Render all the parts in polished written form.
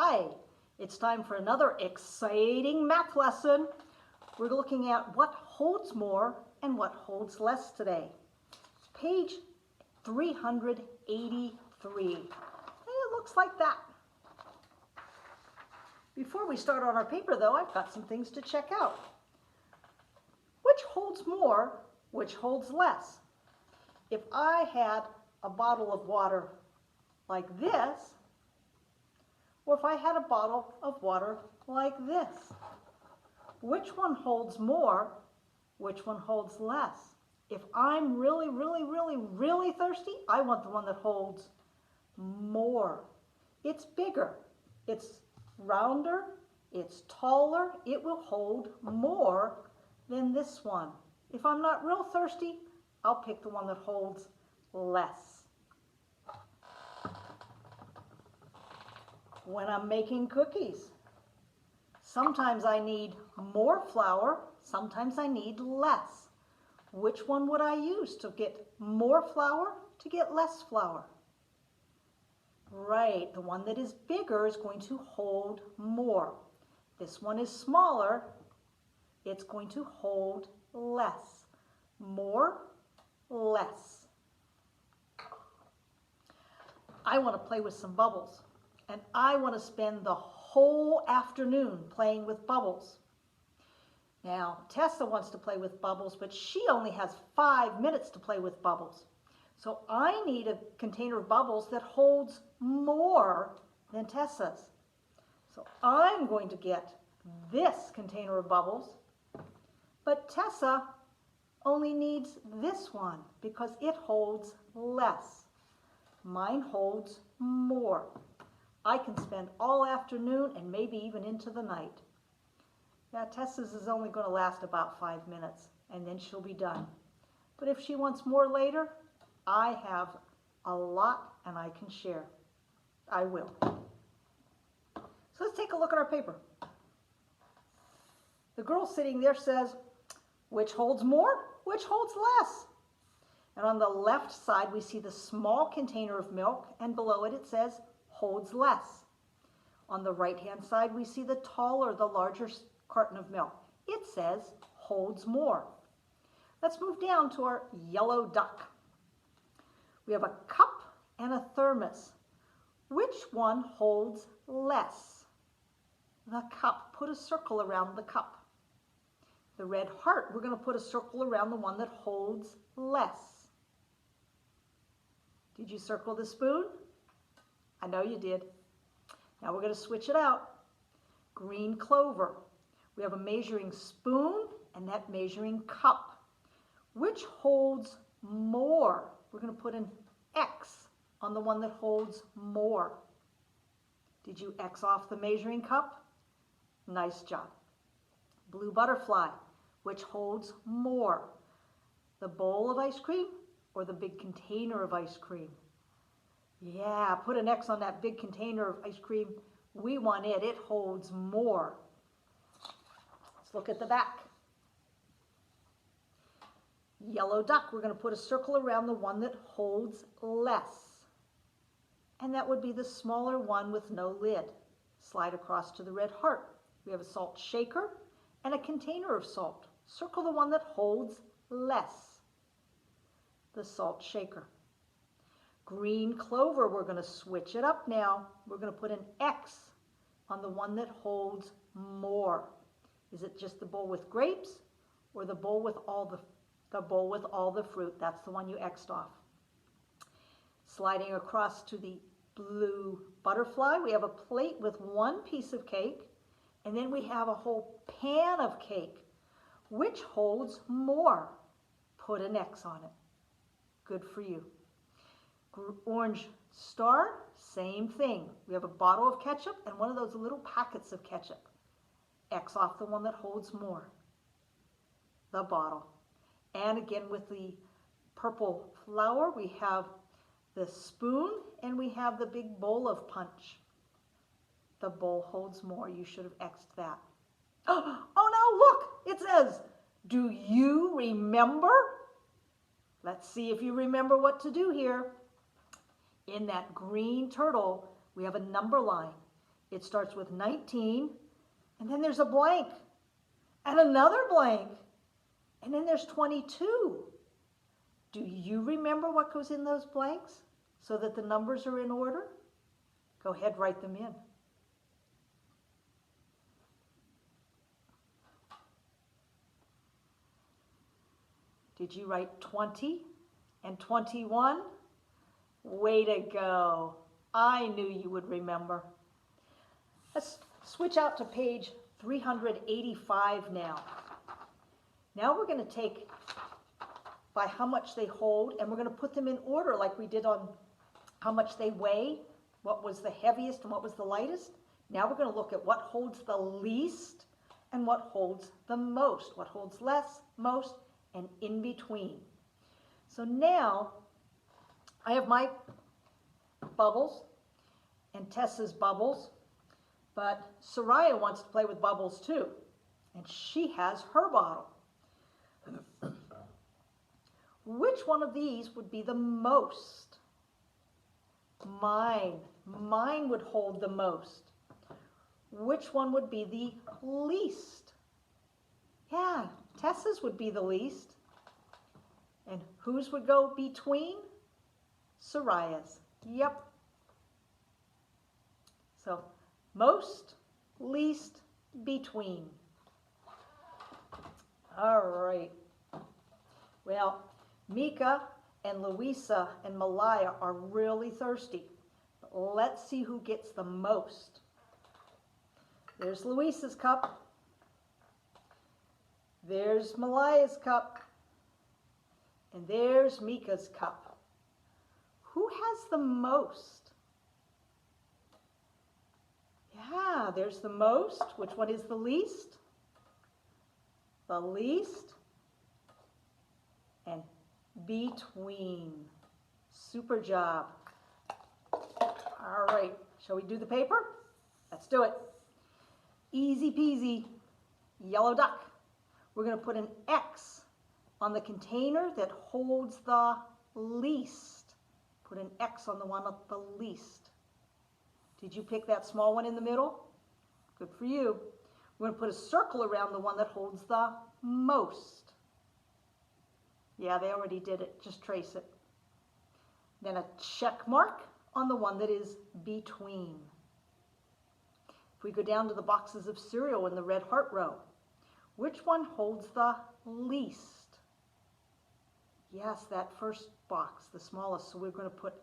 Hi, it's time for another exciting math lesson. We're looking at what holds more and what holds less today. Page 383. And it looks like that. Before we start on our paper though, I've got some things to check out. Which holds more, which holds less? If I had a bottle of water like this, or if I had a bottle of water like this, which one holds more, which one holds less? If I'm really thirsty, I want the one that holds more. It's bigger, it's rounder, it's taller, it will hold more than this one. If I'm not real thirsty, I'll pick the one that holds less. When I'm making cookies, sometimes I need more flour, sometimes I need less. Which one would I use to get more flour, to get less flour? Right, the one that is bigger is going to hold more. This one is smaller, it's going to hold less. More, less. I want to play with some bubbles, and I want to spend the whole afternoon playing with bubbles. Now, Tessa wants to play with bubbles, but she only has 5 minutes to play with bubbles. So I need a container of bubbles that holds more than Tessa's. So I'm going to get this container of bubbles, but Tessa only needs this one because it holds less. Mine holds more. I can spend all afternoon and maybe even into the night. Yeah, Tessa's is only going to last about 5 minutes and then she'll be done. But if she wants more later, I have a lot and I can share. I will. So let's take a look at our paper. The girl sitting there says, which holds more, which holds less? And on the left side, we see the small container of milk, and below it, it says, holds less. On the right-hand side, we see the taller, the larger carton of milk. It says, holds more. Let's move down to our yellow duck. We have a cup and a thermos. Which one holds less? The cup. Put a circle around the cup. The red heart, we're going to put a circle around the one that holds less. Did you circle the spoon? I know you did. Now we're going to switch it out. Green clover. We have a measuring spoon and that measuring cup. Which holds more? We're going to put an X on the one that holds more. Did you X off the measuring cup? Nice job. Blue butterfly. Which holds more? The bowl of ice cream or the big container of ice cream? Yeah, put an X on that big container of ice cream. We want it. It holds more. Let's look at the back. Yellow duck, we're going to put a circle around the one that holds less. And that would be the smaller one with no lid. Slide across to the red heart. We have a salt shaker and a container of salt. Circle the one that holds less. The salt shaker. Green clover, we're going to switch it up now. We're going to put an X on the one that holds more. Is it just the bowl with grapes or the bowl with all the fruit? That's the one you X'd off. Sliding across to the blue butterfly, we have a plate with one piece of cake, and then we have a whole pan of cake. Which holds more? Put an X on it. Good for you. Orange star, same thing. We have a bottle of ketchup and one of those little packets of ketchup. X off the one that holds more. The bottle. And again with the purple flower, we have the spoon and we have the big bowl of punch. The bowl holds more. You should have X'd that. Oh no, look, it says, do you remember? Let's see if you remember what to do here. In that green turtle, we have a number line. It starts with 19, and then there's a blank, and another blank, and then there's 22. Do you remember what goes in those blanks so that the numbers are in order? Go ahead, write them in. Did you write 20 and 21? Way to go. I knew you would remember. Let's switch out to page 385 now. Now we're going to take by how much they hold, and we're going to put them in order like we did on how much they weigh, what was the heaviest and what was the lightest. Now we're going to look at what holds the least and what holds the most, what holds less, most, and in between. So now I have my bubbles and Tessa's bubbles, but Soraya wants to play with bubbles too, and she has her bottle. Which one of these would be the most? Mine. Mine would hold the most. Which one would be the least? Yeah, Tessa's would be the least. And whose would go between? Soraya's. Yep. So, most, least, between. All right. Well, Mika and Louisa and Malaya are really thirsty. But let's see who gets the most. There's Louisa's cup. There's Malaya's cup. And there's Mika's cup. Who has the most? Yeah, there's the most. Which one is the least? The least. And between. Super job. All right, shall we do the paper? Let's do it. Easy peasy. Yellow duck. We're going to put an X on the container that holds the least. Put an X on the one with the least. Did you pick that small one in the middle? Good for you. We're going to put a circle around the one that holds the most. Yeah, they already did it. Just trace it. Then a check mark on the one that is between. If we go down to the boxes of cereal in the red heart row, which one holds the least? Yes, that first box, the smallest. So we're going to put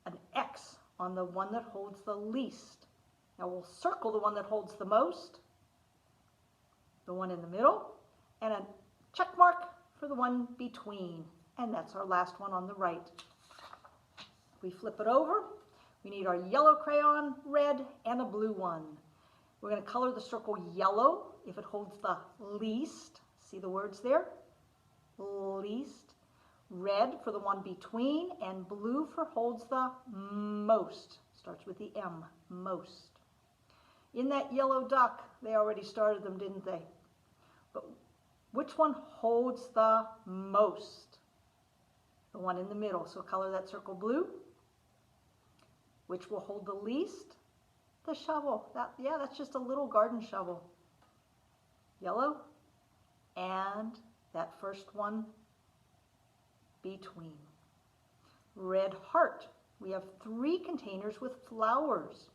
an X on the one that holds the least. Now we'll circle the one that holds the most, the one in the middle, and a check mark for the one between. And that's our last one on the right. If we flip it over, we need our yellow crayon, red, and a blue one. We're going to color the circle yellow if it holds the least. See the words there? Least. Red for the one between, and blue for holds the most. Starts with the M, most. In that yellow duck, they already started them, didn't they? But which one holds the most? The one in the middle. So color that circle blue. Which will hold the least? The shovel. That's just a little garden shovel. Yellow. And that first one between. Red heart. We have 3 containers with flowers.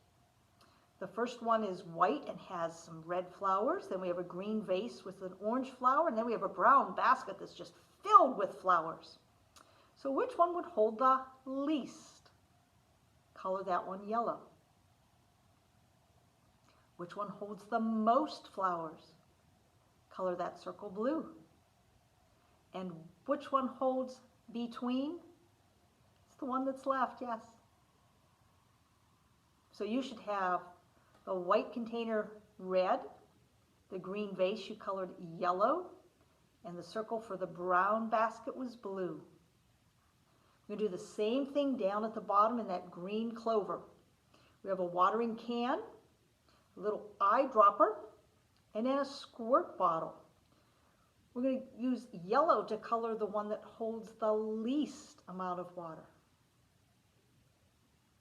The first one is white and has some red flowers. Then we have a green vase with an orange flower. And then we have a brown basket that's just filled with flowers. So which one would hold the least? Color that one yellow. Which one holds the most flowers? Color that circle blue. And which one holds between? It's the one that's left, yes. So you should have the white container red, the green vase you colored yellow, and the circle for the brown basket was blue. We're going to do the same thing down at the bottom in that green clover. We have a watering can, a little eyedropper, and then a squirt bottle. We're going to use yellow to color the one that holds the least amount of water.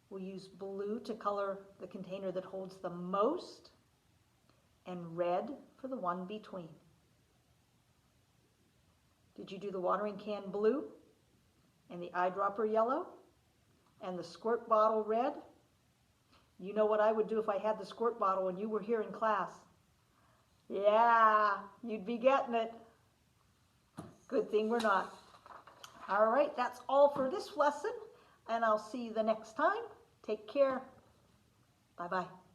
We'll use blue to color the container that holds the most, and red for the one between. Did you do the watering can blue, and the eyedropper yellow, and the squirt bottle red? You know what I would do if I had the squirt bottle and you were here in class. Yeah, you'd be getting it. Good thing we're not. All right, that's all for this lesson, and I'll see you the next time. Take care. Bye-bye.